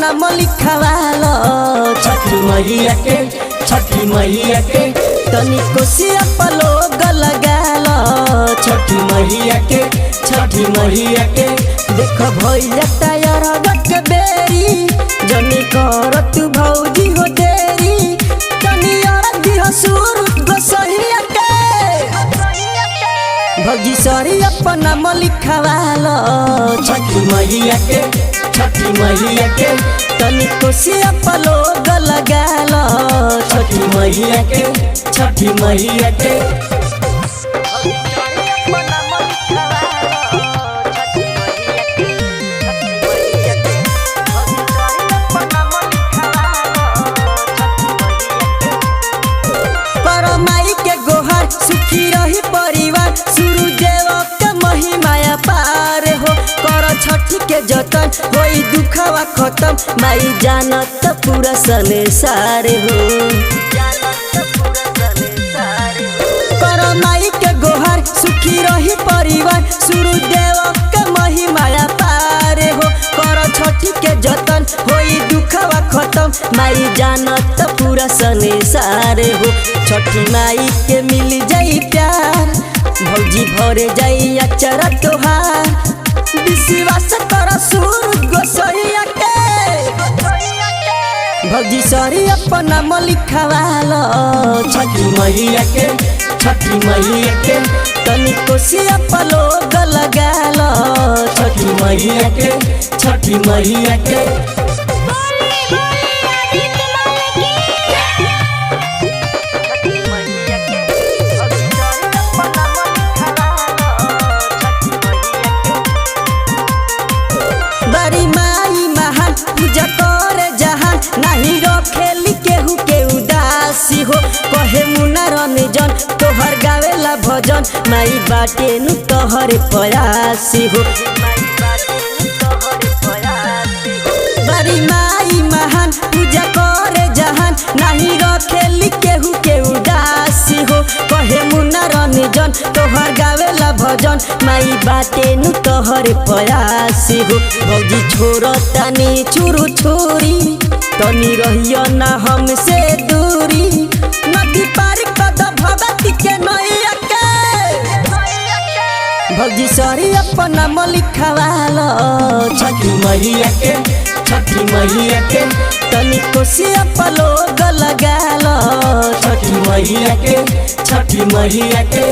अपना लिखवालो छठी मैया के तनी कोसिया पलोग लगालो छठी मैया के देख भैया तैयार के बेरी जनी कर तू भौजी हो देरी तनी अरदी सूरज गोसैया के भौजी सरी अपना लिखवालो छठी मैया के तनी कोसिया पलोग लगालो छठी मैया के सुखी रही परिवार सूर्यदेव के महिमाया पार हो कर छठी के जतन होई दुखवा खत्म माई जानत पूरा संसार हो कर माई के गोहार सुखी रही परिवार सूर्यदेव के महिमाया पार हो कर छठी के जतन होई दुखवा खत्म माई जानत पूरा संसार हो छठी माई के मिल जाई प्यार भौजी भरे जाई अचरा तोहार विश्वास कर सूरज गोसैया के भौजी सरी अपना लिखवालो छठी मैया के तनी कोसिया पलोग लगालो छठी मैया के बड़ी माई महान पूजा करे जहान नहीं रखेली केहू के उदासी हो कहे मुना रंजन तोहर गावेला भजन माई बाटे नु तोहर प्रयासी हो बड़ी माई महान पूजा करे जहान नहीं रखेली केहू के उदासी हो कहे मुना रंजन तोहर गावेला भजन माई बाटे नु तोहर प्रयासी हो भौजी छोड़ तनी चुरु छोरी तनी रहियो ना हमसे दूरी नदी पार कद भगती के नैया के भौजी सरी अपना लिखवालो छठी मैया के तनी कोसिया पलोग लगालो छठी मैया के